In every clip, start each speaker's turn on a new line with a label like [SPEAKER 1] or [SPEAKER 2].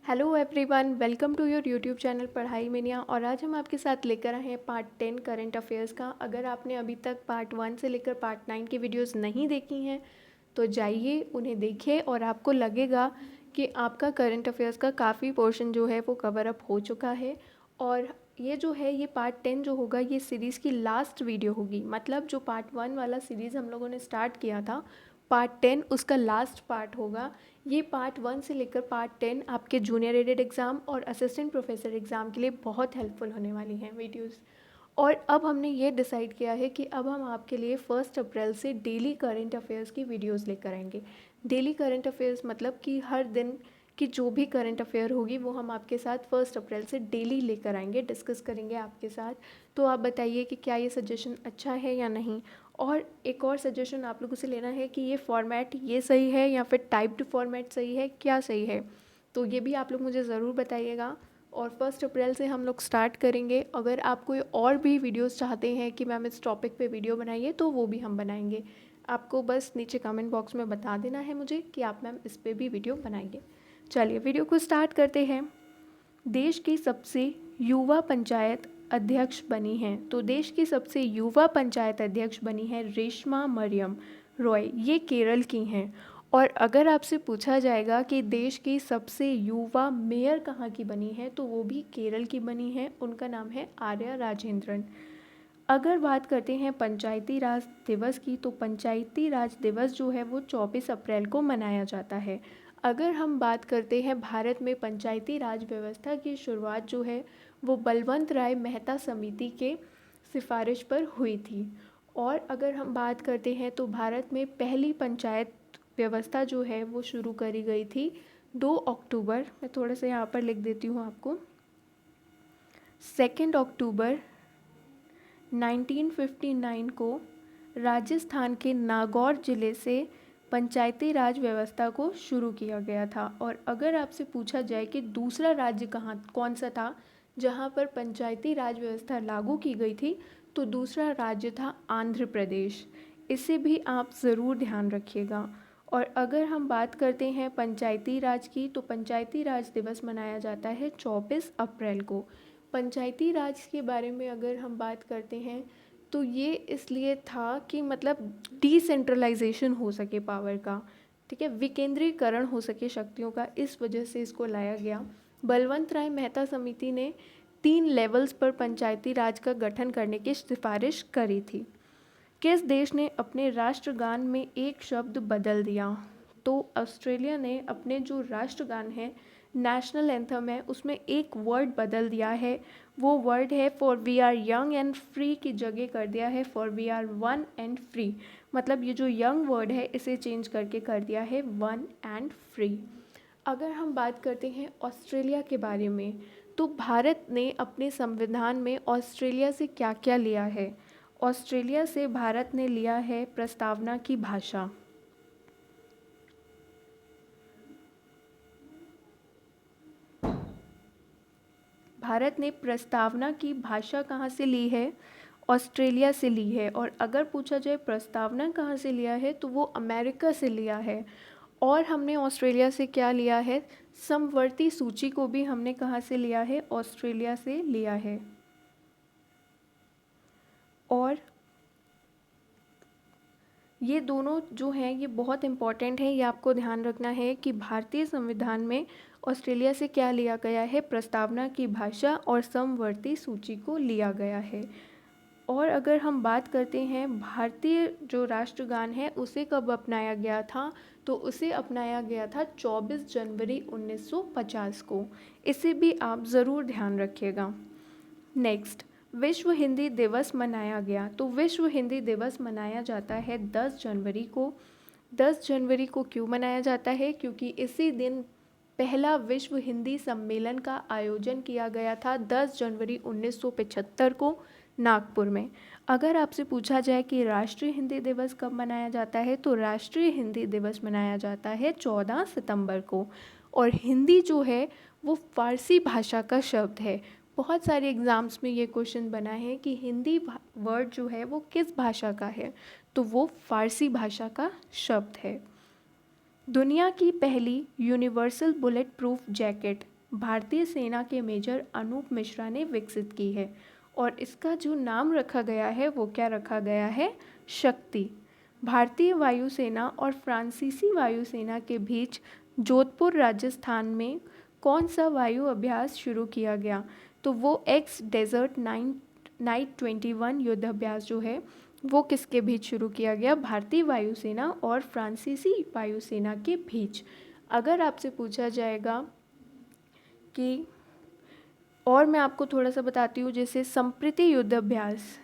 [SPEAKER 1] Hello everyone, welcome to your YouTube channel Padhai mania. और आज हम आपके साथ लेकर आए हैं पार्ट 10 करंट अफेयर्स का। अगर आपने अभी तक पार्ट 1 से लेकर पार्ट 9 की वीडियोस नहीं देखी हैं तो जाइए उन्हें देखिए और आपको लगेगा कि आपका करंट अफेयर्स का काफ़ी पोर्शन जो है वो कवर अप हो चुका है। और ये जो है ये पार्ट 10 जो होगा ये सीरीज़ की लास्ट वीडियो होगी। मतलब जो पार्ट 1 वाला सीरीज़ हम लोगों ने स्टार्ट किया था, पार्ट 10 उसका लास्ट पार्ट होगा। ये पार्ट 1 से लेकर पार्ट 10 आपके जूनियर एडेड एग्ज़ाम और असिस्टेंट प्रोफेसर एग्ज़ाम के लिए बहुत हेल्पफुल होने वाली हैं वीडियोस। और अब हमने ये डिसाइड किया है कि अब हम आपके लिए 1 अप्रैल से डेली करंट अफेयर्स की वीडियोस लेकर आएंगे। डेली करंट अफेयर्स मतलब कि हर दिन की जो भी करंट अफेयर होगी वो हम आपके साथ 1 अप्रैल से डेली लेकर आएंगे, डिस्कस करेंगे आपके साथ। तो आप बताइए कि क्या ये सजेशन अच्छा है या नहीं। और एक और सजेशन आप लोगों से लेना है कि ये फॉर्मेट ये सही है या फिर टाइप्ड फॉर्मेट सही है, क्या सही है, तो ये भी आप लोग मुझे ज़रूर बताइएगा। और 1 अप्रैल से हम लोग स्टार्ट करेंगे। अगर आप कोई और भी वीडियोस चाहते हैं कि मैम इस टॉपिक पे वीडियो बनाइए तो वो भी हम बनाएंगे। आपको बस नीचे कमेंट बॉक्स में बता देना है मुझे कि आप मैम इस पर भी वीडियो बनाएंगे। चलिए वीडियो को स्टार्ट करते हैं। देश की सबसे युवा पंचायत अध्यक्ष बनी हैं, तो देश की सबसे युवा पंचायत अध्यक्ष बनी है रेशमा मरियम रॉय। ये केरल की हैं। और अगर आपसे पूछा जाएगा कि देश की सबसे युवा मेयर कहाँ की बनी है तो वो भी केरल की बनी है। उनका नाम है आर्या राजेंद्रन। अगर बात करते हैं पंचायती राज दिवस की, तो पंचायती राज दिवस जो है वो 24 अप्रैल को मनाया जाता है। अगर हम बात करते हैं भारत में पंचायती राज व्यवस्था की शुरुआत जो है वो बलवंत राय मेहता समिति के सिफारिश पर हुई थी। और अगर हम बात करते हैं तो भारत में पहली पंचायत व्यवस्था जो है वो शुरू करी गई थी 2 अक्टूबर, मैं थोड़ा सा यहाँ पर लिख देती हूँ आपको, 2 अक्टूबर 1959 को राजस्थान के नागौर जिले से पंचायती राज व्यवस्था को शुरू किया गया था। और अगर आपसे पूछा जाए कि दूसरा राज्य कौन सा था जहां पर पंचायती राज व्यवस्था लागू की गई थी, तो दूसरा राज्य था आंध्र प्रदेश। इसे भी आप ज़रूर ध्यान रखिएगा। और अगर हम बात करते हैं पंचायती राज की, तो पंचायती राज दिवस मनाया जाता है 24 अप्रैल को। पंचायती राज के बारे में अगर हम बात करते हैं तो ये इसलिए था कि मतलब डिसेंट्रलाइजेशन हो सके पावर का, ठीक है, विकेंद्रीकरण हो सके शक्तियों का, इस वजह से इसको लाया गया। बलवंत राय मेहता समिति ने 3 लेवल्स पर पंचायती राज का गठन करने की सिफारिश करी थी। किस देश ने अपने राष्ट्रगान में एक शब्द बदल दिया? तो ऑस्ट्रेलिया ने अपने जो राष्ट्रगान है, नेशनल एंथम है, उसमें एक वर्ड बदल दिया है। वो वर्ड है for we are young and free की जगह कर दिया है for we are one and free. मतलब ये जो यंग वर्ड है इसे चेंज करके कर दिया है वन एंड फ्री। अगर हम बात करते हैं ऑस्ट्रेलिया के बारे में, तो भारत ने अपने संविधान में ऑस्ट्रेलिया से क्या क्या लिया है? ऑस्ट्रेलिया से भारत ने लिया है प्रस्तावना की भाषा। भारत ने प्रस्तावना की भाषा कहाँ से ली है? ऑस्ट्रेलिया से ली है। और अगर पूछा जाए प्रस्तावना कहाँ से लिया है तो वो अमेरिका से लिया है। और हमने ऑस्ट्रेलिया से क्या लिया है? समवर्ती सूची को भी हमने कहाँ से लिया है? ऑस्ट्रेलिया से लिया है। और ये दोनों जो हैं ये बहुत इम्पॉर्टेंट है, ये आपको ध्यान रखना है कि भारतीय संविधान में ऑस्ट्रेलिया से क्या लिया गया है? प्रस्तावना की भाषा और समवर्ती सूची को लिया गया है। और अगर हम बात करते हैं भारतीय जो राष्ट्रगान है उसे कब अपनाया गया था, तो उसे अपनाया गया था 24 जनवरी 1950 को। इसे भी आप ज़रूर ध्यान रखिएगा। नेक्स्ट, विश्व हिंदी दिवस मनाया गया, तो विश्व हिंदी दिवस मनाया जाता है 10 जनवरी को। 10 जनवरी को क्यों मनाया जाता है? क्योंकि इसी दिन पहला विश्व हिंदी सम्मेलन का आयोजन किया गया था 10 जनवरी 1975 को नागपुर में। अगर आपसे पूछा जाए कि राष्ट्रीय हिंदी दिवस कब मनाया जाता है, तो राष्ट्रीय हिंदी दिवस मनाया जाता है 14 सितंबर को। और हिंदी जो है वो फारसी भाषा का शब्द है। बहुत सारे एग्ज़ाम्स में ये क्वेश्चन बना है कि हिंदी वर्ड जो है वो किस भाषा का है, तो वो फारसी भाषा का शब्द है। दुनिया की पहली यूनिवर्सल बुलेट प्रूफ जैकेट भारतीय सेना के मेजर अनूप मिश्रा ने विकसित की है और इसका जो नाम रखा गया है वो क्या रखा गया है? शक्ति। भारतीय वायुसेना और फ्रांसीसी वायुसेना के बीच जोधपुर राजस्थान में कौन सा वायु अभ्यास शुरू किया गया? तो वो एक्स डेजर्ट नाइट 21 युद्ध अभ्यास जो है वो किसके बीच शुरू किया गया? भारतीय वायुसेना और फ्रांसीसी वायुसेना के बीच। अगर आपसे पूछा जाएगा कि, और मैं आपको थोड़ा सा बताती हूँ, जैसे संप्रीति युद्ध अभ्यास,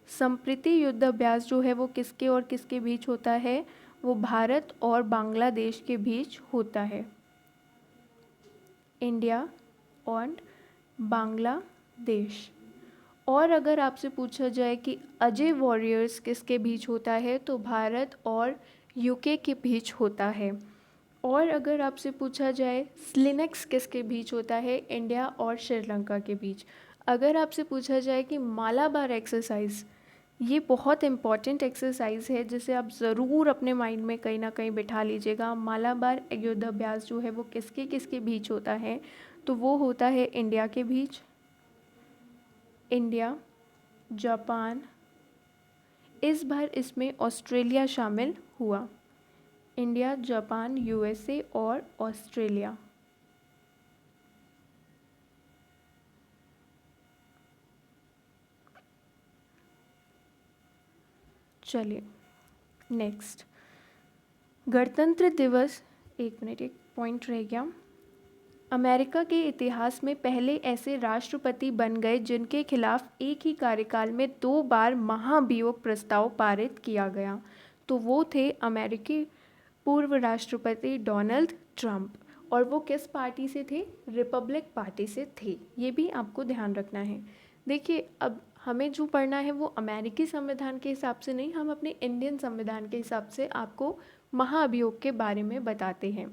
[SPEAKER 1] संप्रीति युद्ध अभ्यास जो है वो किसके और किसके बीच होता है? वो भारत और बांग्लादेश के बीच होता है। इंडिया और बांग्लादेश। और अगर आपसे पूछा जाए कि अजय वॉरियर्स किसके बीच होता है? तो भारत और यूके के बीच होता है। और अगर आपसे पूछा जाए स्लिनेक्स किसके बीच होता है? इंडिया और श्रीलंका के बीच। अगर आपसे पूछा जाए कि मालाबार एक्सरसाइज, ये बहुत इम्पॉर्टेंट एक्सरसाइज है जिसे आप ज़रूर अपने माइंड में कहीं ना कहीं बिठा लीजिएगा। मालाबार युद्ध अभ्यास जो है वो किसके किसके बीच होता है? तो वो होता है इंडिया के बीच, इंडिया, जापान, इस बार इसमें ऑस्ट्रेलिया शामिल हुआ। इंडिया, जापान, यूएसए और ऑस्ट्रेलिया। चलिए नेक्स्ट, गणतंत्र दिवस, एक मिनट, एक पॉइंट रह गया। अमेरिका के इतिहास में पहले ऐसे राष्ट्रपति बन गए जिनके खिलाफ एक ही कार्यकाल में 2 बार महाभियोग प्रस्ताव पारित किया गया। तो वो थे अमेरिकी पूर्व राष्ट्रपति डोनाल्ड ट्रंप, और वो किस पार्टी से थे? रिपब्लिक पार्टी से थे। ये भी आपको ध्यान रखना है। देखिए, अब हमें जो पढ़ना है वो अमेरिकी संविधान के हिसाब से नहीं, हम अपने इंडियन संविधान के हिसाब से आपको महाअभियोग के बारे में बताते हैं।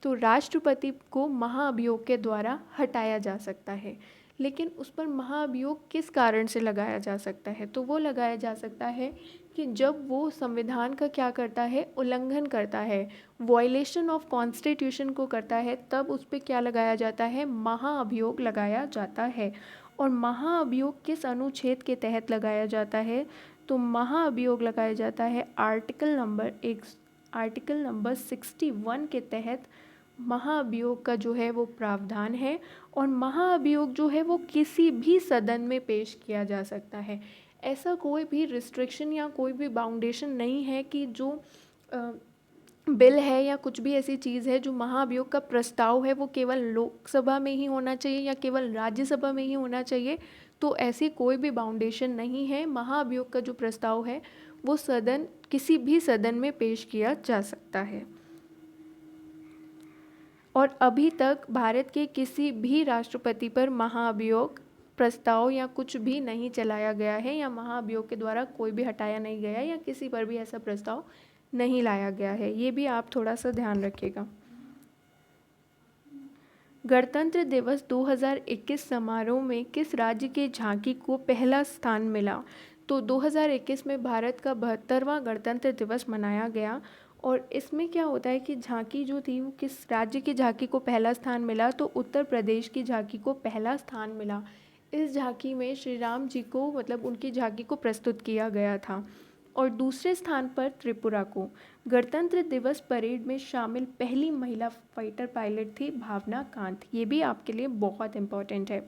[SPEAKER 1] तो राष्ट्रपति को महाअभियोग के द्वारा हटाया जा सकता है, लेकिन उस पर महाअभियोग किस कारण से लगाया जा सकता है? तो वो लगाया जा सकता है कि जब वो संविधान का क्या करता है? उल्लंघन करता है, वॉयलेशन ऑफ कॉन्स्टिट्यूशन को करता है, तब उस पर क्या लगाया जाता है? महाअभियोग लगाया जाता है। और महाअभियोग किस अनुच्छेद के तहत लगाया जाता है? तो महाअभियोग लगाया जाता है आर्टिकल नंबर 61 के तहत महाअभियोग का जो है वो प्रावधान है। और महाअभियोग जो है वो किसी भी सदन में पेश किया जा सकता है। ऐसा कोई भी रिस्ट्रिक्शन या कोई भी बाउंडेशन नहीं है कि जो बिल है या कुछ भी ऐसी चीज़ है जो महाअभियोग का प्रस्ताव है वो केवल लोकसभा में ही होना चाहिए या केवल राज्यसभा में ही होना चाहिए। तो ऐसी कोई भी बाउंडेशन नहीं है। महाअभियोग का जो प्रस्ताव है वो किसी भी सदन में पेश किया जा सकता है। और अभी तक भारत के किसी भी राष्ट्रपति पर महाअभियोग प्रस्ताव या कुछ भी नहीं चलाया गया है, या महाअभियोग के द्वारा कोई भी हटाया नहीं गया, या किसी पर भी ऐसा प्रस्ताव नहीं लाया गया है। ये भी आप थोड़ा सा ध्यान रखिएगा। गणतंत्र दिवस 2021 समारोह में किस राज्य की झांकी को पहला स्थान मिला? तो 2021 में भारत का 72वां गणतंत्र दिवस मनाया गया, और इसमें क्या होता है कि झांकी जो थी वो किस राज्य की झांकी को पहला स्थान मिला? तो उत्तर प्रदेश की झांकी को पहला स्थान मिला। इस झांकी में श्री राम जी को, मतलब उनकी झांकी को प्रस्तुत किया गया था। और दूसरे स्थान पर त्रिपुरा को। गणतंत्र दिवस परेड में शामिल पहली महिला फाइटर पायलट थी भावना कांत। ये भी आपके लिए बहुत इम्पोर्टेंट है।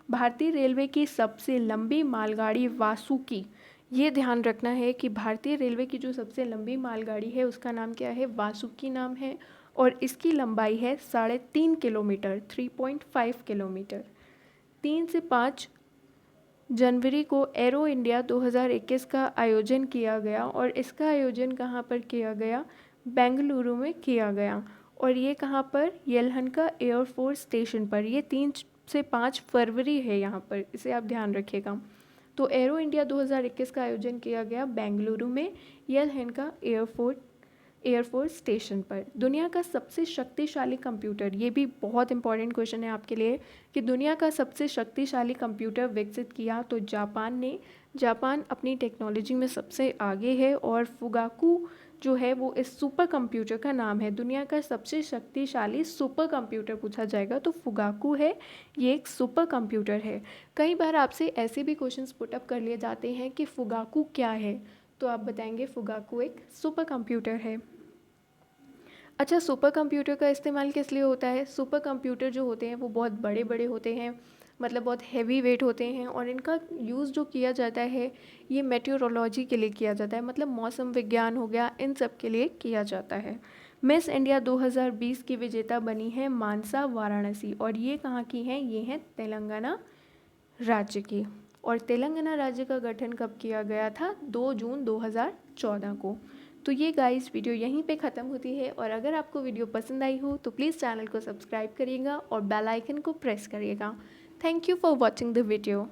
[SPEAKER 1] भारतीय रेलवे की सबसे लंबी मालगाड़ी वासुकी, ये ध्यान रखना है कि भारतीय रेलवे की जो सबसे लंबी मालगाड़ी है उसका नाम क्या है? वासुकी नाम है, और इसकी लंबाई है 3.5 किलोमीटर, 3.5 किलोमीटर। 3 से 5 जनवरी को एरो इंडिया 2021 का आयोजन किया गया, और इसका आयोजन कहाँ पर किया गया? बेंगलुरु में किया गया। और ये कहाँ पर? येलहंका एयरफोर्स स्टेशन पर। ये 3 से 5 फरवरी है यहाँ पर, इसे आप ध्यान रखिएगा। तो एरो इंडिया 2021 का आयोजन किया गया बेंगलुरु में येलहंका एयरफोर्स स्टेशन पर। दुनिया का सबसे शक्तिशाली कंप्यूटर, ये भी बहुत इंपॉर्टेंट क्वेश्चन है आपके लिए, कि दुनिया का सबसे शक्तिशाली कंप्यूटर विकसित किया तो जापान ने। जापान अपनी टेक्नोलॉजी में सबसे आगे है, और फुगाकू जो है वो इस सुपर कंप्यूटर का नाम है। दुनिया का सबसे शक्तिशाली सुपर कंप्यूटर पूछा जाएगा तो फुगाकू है, ये एक सुपर कंप्यूटर है। कई बार आपसे ऐसे भी क्वेश्चंस पुटअप कर लिए जाते हैं कि फुगाकू क्या है, तो आप बताएंगे फुगाकू एक सुपर कंप्यूटर है। अच्छा, सुपर कंप्यूटर का इस्तेमाल किस लिए होता है? सुपर कंप्यूटर जो होते हैं वो बहुत बड़े बड़े होते हैं, मतलब बहुत हैवी वेट होते हैं, और इनका यूज़ जो किया जाता है ये मेटेरोलॉजी के लिए किया जाता है, मतलब मौसम विज्ञान हो गया, इन सब के लिए किया जाता है। मिस इंडिया 2020 की विजेता बनी है मानसा वाराणसी, और ये कहाँ की हैं? ये हैं तेलंगाना राज्य की। और तेलंगाना राज्य का गठन कब किया गया था? 2 जून 2014 को। तो ये गाइस वीडियो यहीं पे ख़त्म होती है, और अगर आपको वीडियो पसंद आई हो तो प्लीज़ चैनल को सब्सक्राइब करिएगा और बेल आइकन को प्रेस करिएगा। Thank you for watching the video.